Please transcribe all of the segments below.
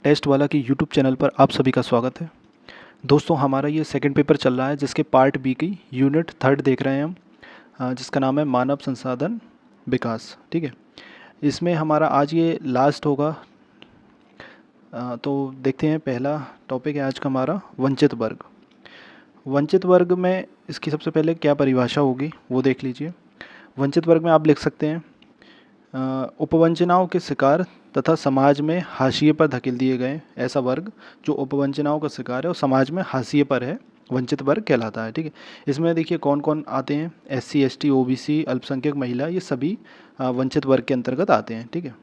Test वाला की YouTube channel पर आप सभी का स्वागत है। दोस्तों, हमारा ये सेकंड पेपर चल रहा है जिसके पार्ट बी की यूनिट 3 देख रहे हैं हम, जिसका नाम है मानव संसाधन विकास। ठीक है, इसमें हमारा आज ये लास्ट होगा। तो देखते हैं, पहला टॉपिक है आज का हमारा वंचित वर्ग। वंचित वर्ग में इसकी सबसे पहले क्या परिभाषा होगी वो देख लीजिए। वंचित वर्ग में आप लिख सकते हैं उपवंचनाओं के शिकार तथा समाज में हाशिए पर धकेल दिए गए ऐसा वर्ग जो उपवंचनाओं का शिकार है और समाज में हाशिए पर है, वंचित वर्ग कहलाता है। ठीक है, इसमें देखिए कौन कौन आते हैं, SC ST OBC अल्पसंख्यक महिला, ये सभी वंचित वर्ग के अंतर्गत आते हैं। ठीक है,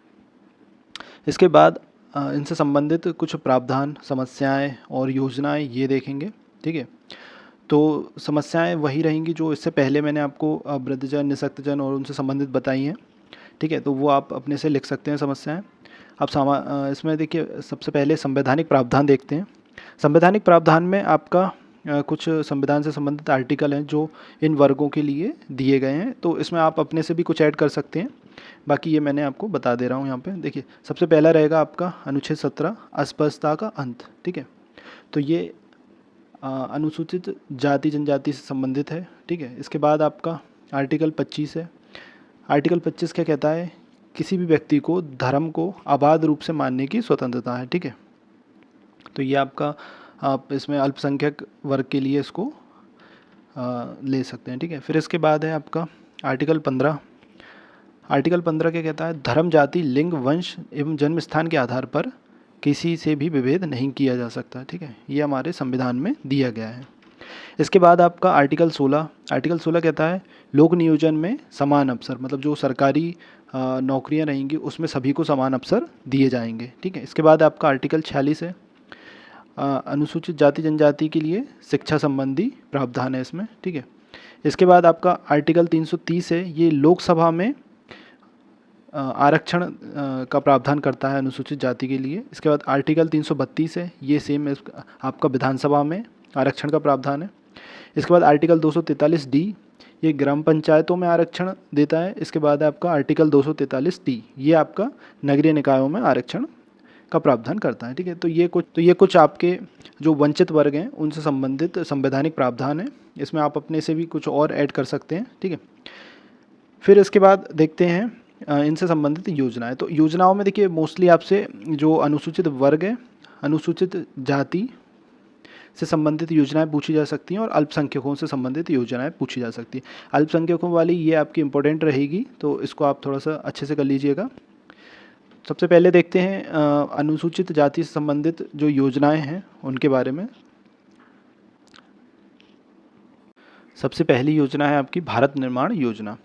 इसके बाद इनसे संबंधित कुछ प्रावधान, समस्याएं और योजनाएं ये देखेंगे। ठीक है, तो समस्याएं वही रहेंगी जो इससे पहले मैंने आपको वृद्धजन, निःशक्तजन और उनसे संबंधित बताई हैं। ठीक है, तो वो आप अपने से लिख सकते हैं समस्याएं। अब इसमें देखिए सबसे पहले संवैधानिक प्रावधान देखते हैं। संवैधानिक प्रावधान में आपका कुछ संविधान से संबंधित आर्टिकल हैं जो इन वर्गों के लिए दिए गए हैं, तो इसमें आप अपने से भी कुछ ऐड कर सकते हैं। बाकी ये मैंने आपको बता दे रहा हूँ यहाँ पे। देखिए सबसे पहला रहेगा आपका अनुच्छेद 17 अस्पृश्यता का अंत। ठीक है, तो ये अनुसूचित जाति जनजाति से संबंधित है। ठीक है, इसके बाद आपका आर्टिकल 25 है। आर्टिकल 25 क्या कहता है, किसी भी व्यक्ति को धर्म को अबाध रूप से मानने की स्वतंत्रता है। ठीक है, तो ये आपका आप इसमें अल्पसंख्यक वर्ग के लिए इसको ले सकते हैं। ठीक है, फिर इसके बाद है आपका आर्टिकल 15। आर्टिकल 15 क्या कहता है, धर्म, जाति, लिंग, वंश एवं जन्म स्थान के आधार पर किसी से भी विभेद नहीं किया जा सकता। ठीक है, ये हमारे संविधान में दिया गया है। इसके बाद आपका आर्टिकल 16। आर्टिकल 16 कहता है लोक नियोजन में समान अवसर, मतलब जो सरकारी नौकरियां रहेंगी उसमें सभी को समान अवसर दिए जाएंगे। ठीक है, इसके बाद आपका आर्टिकल 46 है, अनुसूचित जाति जनजाति के लिए शिक्षा संबंधी प्रावधान है इसमें। ठीक है, इसके बाद आपका आर्टिकल 330 है, ये लोकसभा में आरक्षण का प्रावधान करता है अनुसूचित जाति के लिए। इसके बाद आर्टिकल 332 है, ये सेम आपका विधानसभा में आरक्षण का प्रावधान है। इसके बाद आर्टिकल 243D, ये ग्राम पंचायतों में आरक्षण देता है। इसके बाद आपका आर्टिकल 243D, ये आपका नगरीय निकायों में आरक्षण का प्रावधान करता है। ठीक है, तो ये कुछ आपके जो वंचित वर्ग हैं उनसे संबंधित संवैधानिक प्रावधान है। इसमें आप अपने से भी कुछ और ऐड कर सकते हैं। ठीक है, फिर इसके बाद देखते हैं इनसे संबंधित योजनाएं। तो योजनाओं में देखिए मोस्टली आपसे जो अनुसूचित वर्ग है, अनुसूचित जाति से संबंधित योजनाएं पूछी जा सकती हैं और अल्पसंख्यकों से संबंधित योजनाएं पूछी जा सकती हैं। अल्पसंख्यकों वाली ये आपकी इंपॉर्टेंट रहेगी, तो इसको आप थोड़ा सा अच्छे से कर लीजिएगा। सबसे पहले देखते हैं अनुसूचित जाति से संबंधित जो योजनाएं हैं उनके बारे में। सबसे पहली योजना है आपकी भारत निर्माण योजना।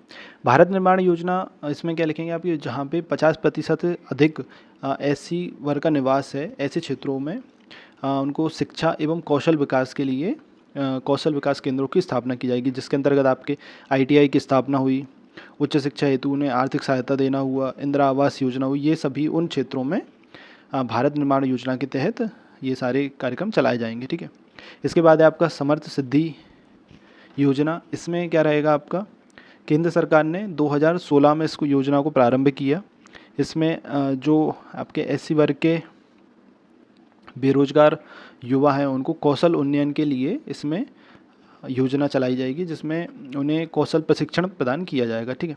भारत निर्माण योजना, इसमें क्या लिखेंगे आप, जहाँ पे 50% अधिक SC वर्ग का निवास है, ऐसे क्षेत्रों में उनको शिक्षा एवं कौशल विकास के लिए कौशल विकास केंद्रों की स्थापना की जाएगी, जिसके अंतर्गत आपके ITI की स्थापना हुई, उच्च शिक्षा हेतु उन्हें आर्थिक सहायता देना हुआ, इंदिरा आवास योजना हुई, ये सभी उन क्षेत्रों में भारत निर्माण योजना के तहत ये सारे कार्यक्रम चलाए जाएंगे। ठीक है, इसके बाद है आपका समर्थ सिद्धि योजना। इसमें क्या रहेगा आपका, केंद्र सरकार ने 2016 में इसको योजना को प्रारंभ किया। इसमें जो आपके SC वर्ग के बेरोजगार युवा हैं उनको कौशल उन्नयन के लिए इसमें योजना चलाई जाएगी, जिसमें उन्हें कौशल प्रशिक्षण प्रदान किया जाएगा। ठीक है,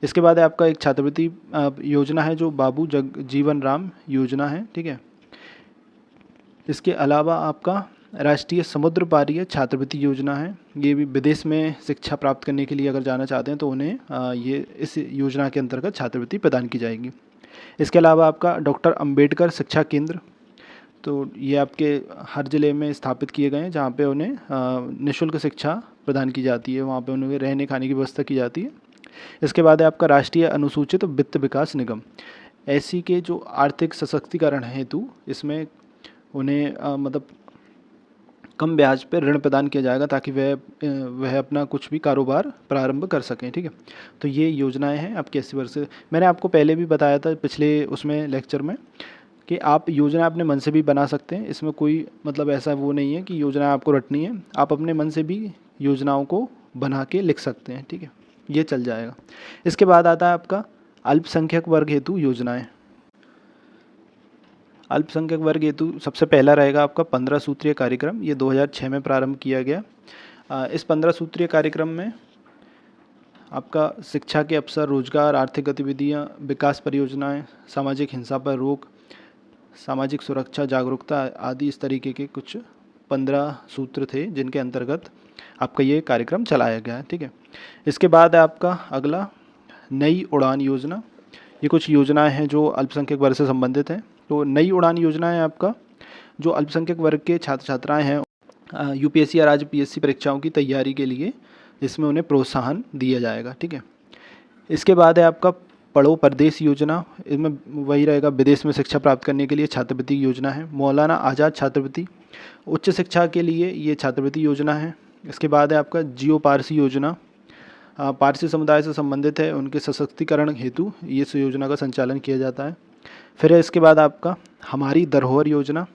इसके बाद है आपका एक छात्रवृत्ति योजना है जो बाबू जगजीवन राम योजना है। ठीक है, इसके अलावा आपका राष्ट्रीय समुद्र पारीय छात्रवृत्ति योजना है, ये भी विदेश में शिक्षा प्राप्त करने के लिए अगर जाना चाहते हैं तो उन्हें ये इस योजना के अंतर्गत छात्रवृत्ति प्रदान की जाएगी। इसके अलावा आपका डॉक्टर अंबेडकर शिक्षा केंद्र, तो ये आपके हर ज़िले में स्थापित किए गए हैं जहाँ पे उन्हें निःशुल्क शिक्षा प्रदान की जाती है, वहाँ पे उन्हें रहने खाने की व्यवस्था की जाती है। इसके बाद है आपका राष्ट्रीय अनुसूचित वित्त विकास निगम। SC के जो आर्थिक सशक्तिकरण हेतु इसमें उन्हें मतलब कम ब्याज पर ऋण प्रदान किया जाएगा ताकि वह अपना कुछ भी कारोबार प्रारंभ कर सकें। ठीक है, तो ये योजनाएं हैं आपके SC वर्ग से। मैंने आपको पहले भी बताया था पिछले उसमें लेक्चर में कि आप योजना अपने मन से भी बना सकते हैं, इसमें कोई मतलब ऐसा वो नहीं है कि योजना आपको रटनी है, आप अपने मन से भी योजनाओं को बना के लिख सकते हैं। ठीक है, ये चल जाएगा। इसके बाद आता है आपका अल्पसंख्यक वर्ग हेतु योजनाएं। अल्पसंख्यक वर्ग हेतु सबसे पहला रहेगा आपका 15 सूत्रीय कार्यक्रम। ये 2006 में प्रारंभ किया गया। इस 15 सूत्रीय कार्यक्रम में आपका शिक्षा के अवसर, रोजगार, आर्थिक गतिविधियाँ, विकास परियोजनाएं, सामाजिक हिंसा पर रोक, सामाजिक सुरक्षा, जागरूकता आदि इस तरीके के कुछ 15 सूत्र थे जिनके अंतर्गत आपका ये कार्यक्रम चलाया गया है। ठीक है, इसके बाद है आपका अगला नई उड़ान योजना। ये कुछ योजनाएं हैं जो अल्पसंख्यक वर्ग से संबंधित हैं। तो नई उड़ान योजना है आपका जो अल्पसंख्यक वर्ग के छात्र छात्राएं हैं यूपीएससी या राज्य पीएससी परीक्षाओं की तैयारी के लिए इसमें उन्हें प्रोत्साहन दिया जाएगा। ठीक है, इसके बाद है आपका पढ़ो परदेश योजना। इसमें वही रहेगा, विदेश में शिक्षा प्राप्त करने के लिए छात्रवृत्ति योजना है। मौलाना आज़ाद छात्रवृत्ति, उच्च शिक्षा के लिए ये छात्रवृत्ति योजना है। इसके बाद है आपका जियो पारसी योजना, पारसी समुदाय से संबंधित है, उनके सशक्तिकरण हेतु ये इस योजना का संचालन किया जाता है। फिर है इसके बाद आपका हमारी धरोहर योजना।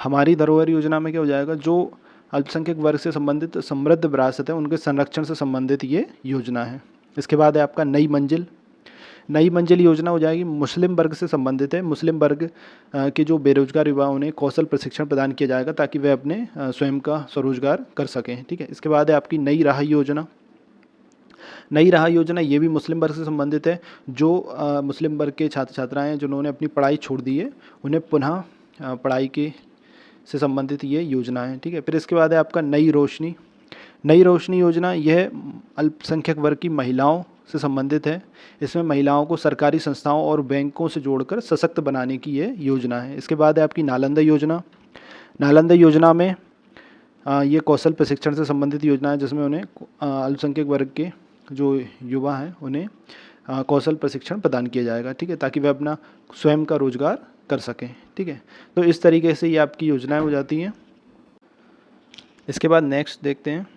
हमारी धरोहर योजना में क्या हो जाएगा, जो अल्पसंख्यक वर्ग से संबंधित समृद्ध विरासत है उनके संरक्षण से संबंधित ये योजना है। इसके बाद है आपका नई मंजिल। नई मंजिल योजना हो जाएगी, मुस्लिम वर्ग से संबंधित है। मुस्लिम वर्ग के जो बेरोजगार युवा उन्हें कौशल प्रशिक्षण प्रदान किया जाएगा ताकि वे अपने स्वयं का स्वरोजगार कर सकें। ठीक है, इसके बाद है आपकी नई राह योजना। नई राह योजना ये भी मुस्लिम वर्ग से संबंधित है। जो मुस्लिम वर्ग के छात्र छात्राएँ हैं जिन्होंने अपनी पढ़ाई छोड़ दी है उन्हें पुनः पढ़ाई के से संबंधित ये योजना है। ठीक है, फिर इसके बाद है आपका नई रोशनी। नई रोशनी योजना यह अल्पसंख्यक वर्ग की महिलाओं से संबंधित है। इसमें महिलाओं को सरकारी संस्थाओं और बैंकों से जोड़कर सशक्त बनाने की ये योजना है। इसके बाद है आपकी नालंदा योजना। नालंदा योजना में ये कौशल प्रशिक्षण से संबंधित योजना है जिसमें उन्हें अल्पसंख्यक वर्ग के जो युवा हैं उन्हें कौशल प्रशिक्षण प्रदान किया जाएगा। ठीक है, ताकि वे अपना स्वयं का रोजगार कर सकें। ठीक है, तो इस तरीके से ये आपकी योजनाएं हो जाती हैं। इसके बाद नेक्स्ट देखते हैं,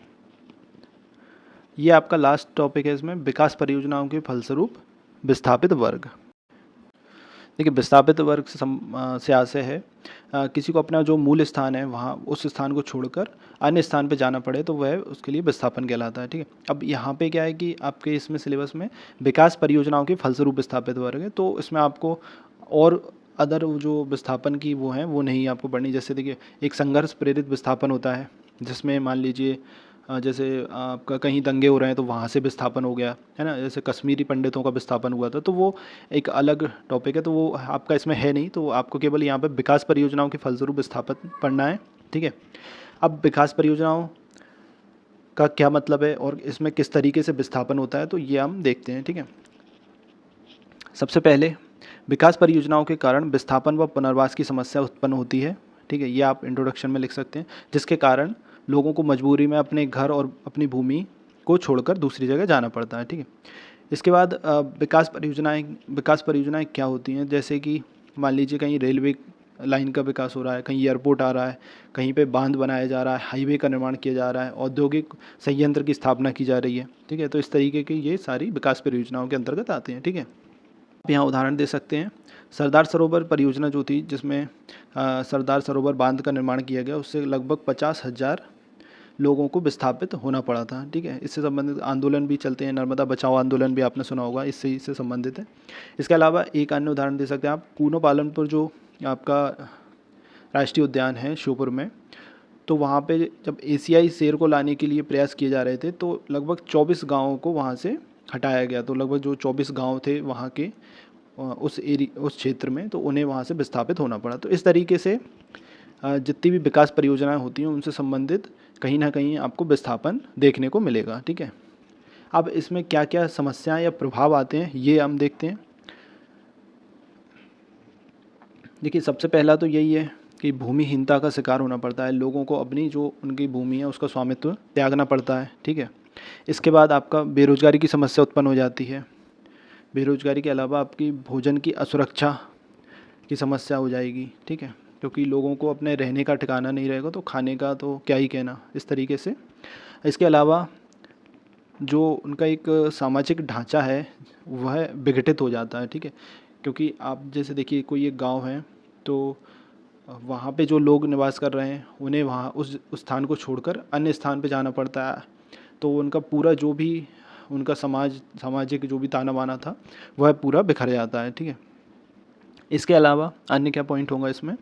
ये आपका लास्ट टॉपिक है इसमें, विकास परियोजनाओं के फलस्वरूप विस्थापित वर्ग। देखिए, विस्थापित वर्ग से आशय है किसी को अपना जो मूल स्थान है वहाँ उस स्थान को छोड़कर अन्य स्थान पर जाना पड़े तो वह उसके लिए विस्थापन कहलाता है। ठीक है, अब यहाँ पे क्या है कि आपके इसमें सिलेबस में विकास परियोजनाओं के फलस्वरूप विस्थापित वर्ग है, तो इसमें आपको और अदर जो विस्थापन की वो हैं वो नहीं आपको पढ़नी। जैसे देखिए, एक संघर्ष प्रेरित विस्थापन होता है जिसमें मान लीजिए जैसे आपका कहीं दंगे हो रहे हैं तो वहाँ से विस्थापन हो गया है ना, जैसे कश्मीरी पंडितों का विस्थापन हुआ था, तो वो एक अलग टॉपिक है, तो वो आपका इसमें है नहीं। तो आपको केवल यहाँ पर विकास परियोजनाओं के फलस्वरूप विस्थापन पढ़ना है। ठीक है, अब विकास परियोजनाओं का क्या मतलब है और इसमें किस तरीके से विस्थापन होता है तो ये हम देखते हैं। ठीक है, सबसे पहले विकास परियोजनाओं के कारण विस्थापन व पुनर्वास की समस्या उत्पन्न होती है। ठीक है, ये आप इंट्रोडक्शन में लिख सकते हैं, जिसके कारण लोगों को मजबूरी में अपने घर और अपनी भूमि को छोड़कर दूसरी जगह जाना पड़ता है। ठीक है, इसके बाद विकास परियोजनाएं क्या होती हैं, जैसे कि मान लीजिए कहीं रेलवे लाइन का विकास हो रहा है, कहीं एयरपोर्ट आ रहा है, कहीं पे बांध बनाया जा रहा है, हाईवे का निर्माण किया जा रहा है, औद्योगिक संयंत्र की स्थापना की जा रही है। ठीक है, तो इस तरीके की ये सारी विकास परियोजनाओं के अंतर्गत आते हैं। ठीक है, आप यहाँ उदाहरण दे सकते हैं, सरदार सरोवर परियोजना जो थी जिसमें सरदार सरोवर बांध का निर्माण किया गया, उससे लगभग 50,000 लोगों को विस्थापित होना पड़ा था। ठीक है, इससे संबंधित आंदोलन भी चलते हैं, नर्मदा बचाओ आंदोलन भी आपने सुना होगा, इससे संबंधित है। इसके अलावा एक अन्य उदाहरण दे सकते हैं आप, कूनो पालनपुर जो आपका राष्ट्रीय उद्यान है श्योपुर में, तो वहाँ पे जब एशियाई शेर को लाने के लिए प्रयास किए जा रहे थे तो लगभग 24 गाँवों को वहाँ से हटाया गया। तो लगभग जो 24 गाँव थे वहाँ के उस क्षेत्र में, तो उन्हें वहाँ से विस्थापित होना पड़ा। तो इस तरीके से जितनी भी विकास परियोजनाएं होती हैं उनसे संबंधित कहीं ना कहीं आपको विस्थापन देखने को मिलेगा। ठीक है, अब इसमें क्या क्या समस्याएं या प्रभाव आते हैं ये हम देखते हैं। देखिए, सबसे पहला तो यही है कि भूमिहीनता का शिकार होना पड़ता है, लोगों को अपनी जो उनकी भूमि है उसका स्वामित्व त्यागना पड़ता है। ठीक है, इसके बाद आपका बेरोजगारी की समस्या उत्पन्न हो जाती है। बेरोजगारी के अलावा आपकी भोजन की असुरक्षा की समस्या हो जाएगी। ठीक है, क्योंकि लोगों को अपने रहने का ठिकाना नहीं रहेगा तो खाने का तो क्या ही कहना, इस तरीके से। इसके अलावा जो उनका एक सामाजिक ढांचा है वह विघटित हो जाता है। ठीक है, क्योंकि आप जैसे देखिए कोई एक गांव है तो वहाँ पे जो लोग निवास कर रहे हैं उन्हें वहाँ उस स्थान को छोड़कर अन्य स्थान पे जाना पड़ता है, तो उनका पूरा जो भी उनका सामाजिक जो भी ताना बाना था वह पूरा बिखर जाता है। ठीक है, इसके अलावा अन्य क्या पॉइंट होगा इसमें,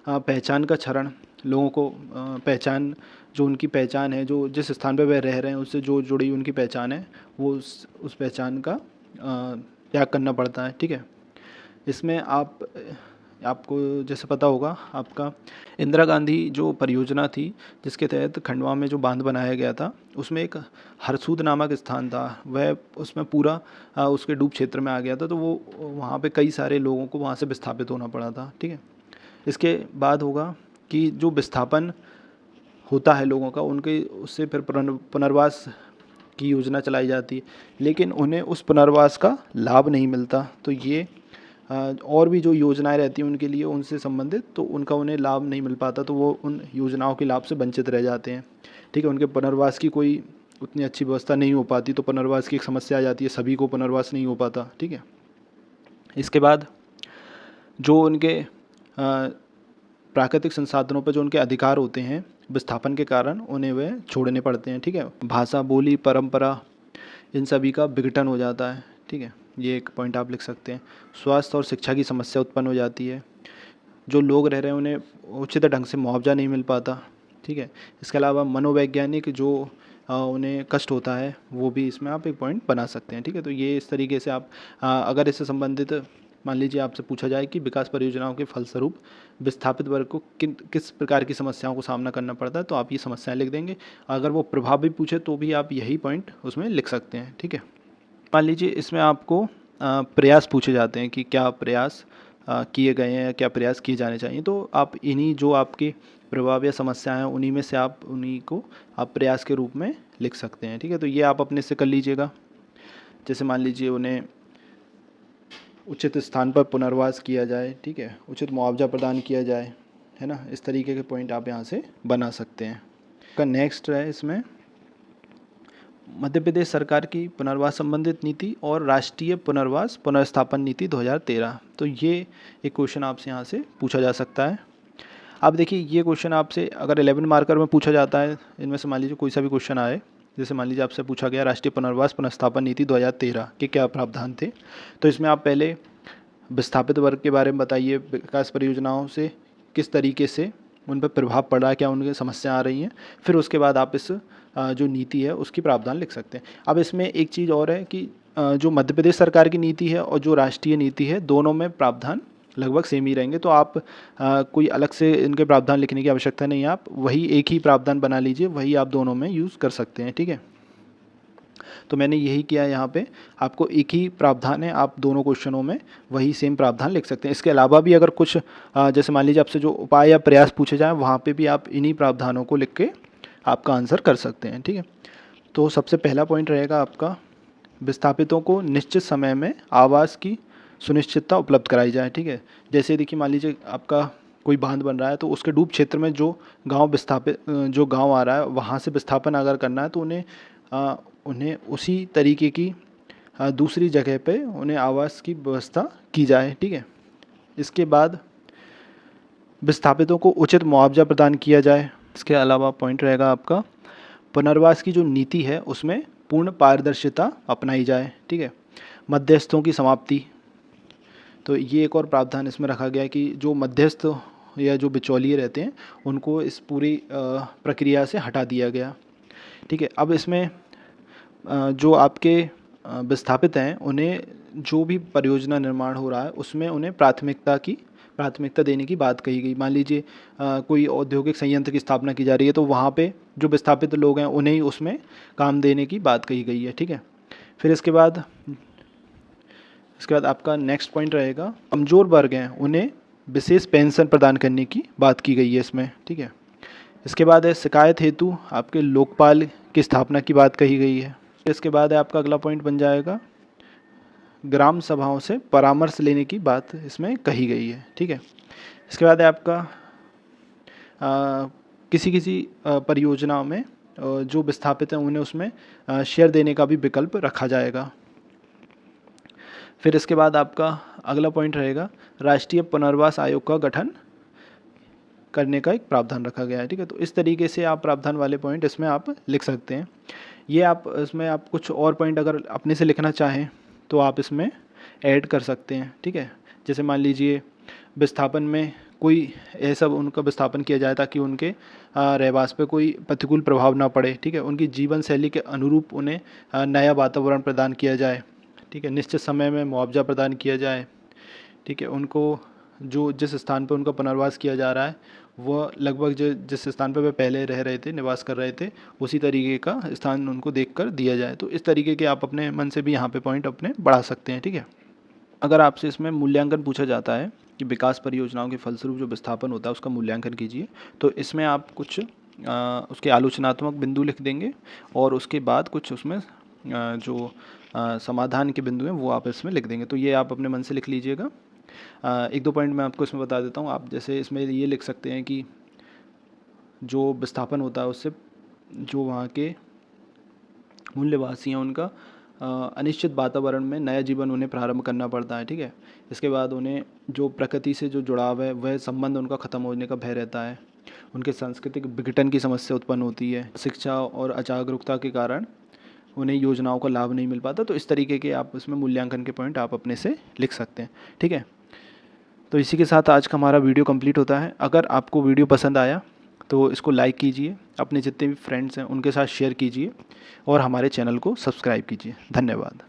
पहचान का क्षरण, लोगों को पहचान, जो उनकी पहचान है, जो जिस स्थान पर वह रह रहे हैं उससे जो जुड़ी उनकी पहचान है, वो उस पहचान का त्याग करना पड़ता है। ठीक है, इसमें आपको जैसे पता होगा, आपका इंदिरा गांधी जो परियोजना थी जिसके तहत खंडवा में जो बांध बनाया गया था, उसमें एक हरसूद नामक स्थान था, वह उसमें पूरा उसके डूब क्षेत्र में आ गया था, तो वो वहाँ पे कई सारे लोगों को वहाँ से विस्थापित होना पड़ा था। ठीक है, इसके बाद होगा कि जो विस्थापन होता है लोगों का, उनके उससे फिर पुनर्वास की योजना चलाई जाती है, लेकिन उन्हें उस पुनर्वास का लाभ नहीं मिलता। तो ये और भी जो योजनाएं रहती हैं उनके लिए, उनसे संबंधित, तो उनका उन्हें लाभ नहीं मिल पाता, तो वो उन योजनाओं के लाभ से वंचित रह जाते हैं। ठीक है, उनके पुनर्वास की कोई उतनी अच्छी व्यवस्था नहीं हो पाती, तो पुनर्वास की एक समस्या आ जाती है, सभी को पुनर्वास नहीं हो पाता। ठीक है, इसके बाद जो उनके प्राकृतिक संसाधनों पर जो उनके अधिकार होते हैं, विस्थापन के कारण उन्हें वे छोड़ने पड़ते हैं। ठीक है, भाषा, बोली, परंपरा, इन सभी का विघटन हो जाता है। ठीक है, ये एक पॉइंट आप लिख सकते हैं। स्वास्थ्य और शिक्षा की समस्या उत्पन्न हो जाती है, जो लोग रह रहे हैं उन्हें उचित ढंग से मुआवजा नहीं मिल पाता। ठीक है, इसके अलावा मनोवैज्ञानिक जो उन्हें कष्ट होता है, वो भी इसमें आप एक पॉइंट बना सकते हैं। ठीक है, तो ये इस तरीके से आप अगर इससे संबंधित मान लीजिए आपसे पूछा जाए कि विकास परियोजनाओं के फलस्वरूप विस्थापित वर्ग को किस प्रकार की समस्याओं को सामना करना पड़ता है, तो आप ये समस्याएं लिख देंगे। अगर वो प्रभाव भी पूछे तो भी आप यही पॉइंट उसमें लिख सकते हैं। ठीक है, मान लीजिए इसमें आपको प्रयास पूछे जाते हैं कि क्या प्रयास किए गए हैं या क्या प्रयास किए जाने चाहिए, तो आप इन्हीं जो आपके प्रभाव या समस्याएं हैं उन्हीं में से आप उन्हीं को आप प्रयास के रूप में लिख सकते हैं। ठीक है, तो ये आप अपने से कर लीजिएगा। जैसे मान लीजिए उन्हें उचित स्थान पर पुनर्वास किया जाए, ठीक है, उचित मुआवजा प्रदान किया जाए, है ना, इस तरीके के पॉइंट आप यहाँ से बना सकते हैं। का नेक्स्ट है इसमें मध्य प्रदेश सरकार की पुनर्वास संबंधित नीति और राष्ट्रीय पुनर्वास पुनर्स्थापन नीति 2013। तो ये एक क्वेश्चन आपसे यहाँ से पूछा जा सकता है। आप देखिए, ये क्वेश्चन आपसे अगर 11 मार्कर में पूछा जाता है, इनमें से मान लीजिए कोई सा भी क्वेश्चन आए, जैसे मान लीजिए आपसे पूछा गया राष्ट्रीय पुनर्वास पुनर्स्थापन नीति 2013 के क्या प्रावधान थे, तो इसमें आप पहले विस्थापित वर्ग के बारे में बताइए, विकास परियोजनाओं से किस तरीके से उन पर प्रभाव पड़ रहा है, क्या उनकी समस्या आ रही हैं, फिर उसके बाद आप इस जो नीति है उसकी प्रावधान लिख सकते हैं। अब इसमें एक चीज़ और है कि जो मध्य प्रदेश सरकार की नीति है और जो राष्ट्रीय नीति है, दोनों में प्रावधान लगभग सेम ही रहेंगे, तो आप कोई अलग से इनके प्रावधान लिखने की आवश्यकता नहीं है, आप वही एक ही प्रावधान बना लीजिए, वही आप दोनों में यूज़ कर सकते हैं। ठीक है, तो मैंने यही किया है, यहाँ पे आपको एक ही प्रावधान है, आप दोनों क्वेश्चनों में वही सेम प्रावधान लिख सकते हैं। इसके अलावा भी अगर कुछ जैसे मान लीजिए आपसे जो उपाय या प्रयास पूछे जाएँ, वहाँ पे भी आप इन्हीं प्रावधानों को लिख के आपका आंसर कर सकते हैं। ठीक है, तो सबसे पहला पॉइंट रहेगा आपका, विस्थापितों को निश्चित समय में आवास की सुनिश्चितता उपलब्ध कराई जाए। ठीक है, जैसे देखिए मान लीजिए आपका कोई बांध बन रहा है, तो उसके डूब क्षेत्र में जो गांव आ रहा है, वहाँ से विस्थापन अगर करना है, तो उन्हें उसी तरीके की दूसरी जगह पे उन्हें आवास की व्यवस्था की जाए। ठीक है, इसके बाद विस्थापितों को उचित मुआवजा प्रदान किया जाए। इसके अलावा पॉइंट रहेगा आपका, पुनर्वास की जो नीति है उसमें पूर्ण पारदर्शिता अपनाई जाए। ठीक है, मध्यस्थों की समाप्ति, तो ये एक और प्रावधान इसमें रखा गया है कि जो मध्यस्थ या जो बिचौलिए रहते हैं उनको इस पूरी प्रक्रिया से हटा दिया गया। ठीक है, अब इसमें जो आपके विस्थापित हैं, उन्हें जो भी परियोजना निर्माण हो रहा है उसमें उन्हें प्राथमिकता देने की बात कही गई। मान लीजिए कोई औद्योगिक संयंत्र की स्थापना की जा रही है, तो वहाँ पे जो विस्थापित लोग हैं उन्हें ही उसमें काम देने की बात कही गई है। ठीक है, फिर इसके बाद आपका नेक्स्ट पॉइंट रहेगा, कमज़ोर वर्ग हैं उन्हें विशेष पेंशन प्रदान करने की बात की गई है इसमें। ठीक है, इसके बाद है शिकायत हेतु आपके लोकपाल की स्थापना की बात कही गई है। इसके बाद है आपका अगला पॉइंट बन जाएगा, ग्राम सभाओं से परामर्श लेने की बात इसमें कही गई है। ठीक है, इसके बाद है आपका किसी परियोजना में जो विस्थापित हैं उन्हें उसमें शेयर देने का भी विकल्प रखा जाएगा। फिर इसके बाद आपका अगला पॉइंट रहेगा, राष्ट्रीय पुनर्वास आयोग का गठन करने का एक प्रावधान रखा गया है। ठीक है, तो इस तरीके से आप प्रावधान वाले पॉइंट इसमें आप लिख सकते हैं। ये आप इसमें आप कुछ और पॉइंट अगर अपने से लिखना चाहें तो आप इसमें ऐड कर सकते हैं। ठीक है, जैसे मान लीजिए विस्थापन में कोई ऐसा उनका विस्थापन किया जाए ताकि उनके रहवास पे कोई प्रतिकूल प्रभाव ना पड़े, ठीक है। उनकी जीवन शैली के अनुरूप उन्हें नया वातावरण प्रदान किया जाए, ठीक है। निश्चित समय में मुआवजा प्रदान किया जाए, ठीक है। उनको जो जिस स्थान पर उनका पुनर्वास किया जा रहा है वह लगभग जिस स्थान पर वे पहले रह रहे थे, निवास कर रहे थे, उसी तरीके का स्थान उनको देखकर दिया जाए। तो इस तरीके के आप अपने मन से भी यहाँ पे पॉइंट अपने बढ़ा सकते हैं, ठीक है। अगर आपसे इसमें मूल्यांकन पूछा जाता है कि विकास परियोजनाओं के फलस्वरूप जो विस्थापन होता है उसका मूल्यांकन कीजिए, तो इसमें आप कुछ उसके आलोचनात्मक बिंदु लिख देंगे और उसके बाद कुछ उसमें जो समाधान के बिंदु हैं वो आप इसमें लिख देंगे। तो ये आप अपने मन से लिख लीजिएगा। एक दो पॉइंट मैं आपको इसमें बता देता हूँ। आप जैसे इसमें ये लिख सकते हैं कि जो विस्थापन होता है उससे जो वहाँ के मूल्यवासी हैं उनका अनिश्चित वातावरण में नया जीवन उन्हें प्रारंभ करना पड़ता है, ठीक है। इसके बाद उन्हें जो प्रकृति से जो जुड़ाव है वह संबंध उनका ख़त्म होने का भय रहता है। उनके सांस्कृतिक विघटन की समस्या उत्पन्न होती है। शिक्षा और अजागरूकता के कारण उन्हें योजनाओं का लाभ नहीं मिल पाता। तो इस तरीके के आप इसमें मूल्यांकन के पॉइंट आप अपने से लिख सकते हैं, ठीक है। तो इसी के साथ आज का हमारा वीडियो कंप्लीट होता है। अगर आपको वीडियो पसंद आया तो इसको लाइक कीजिए, अपने जितने भी फ्रेंड्स हैं उनके साथ शेयर कीजिए और हमारे चैनल को सब्सक्राइब कीजिए। धन्यवाद।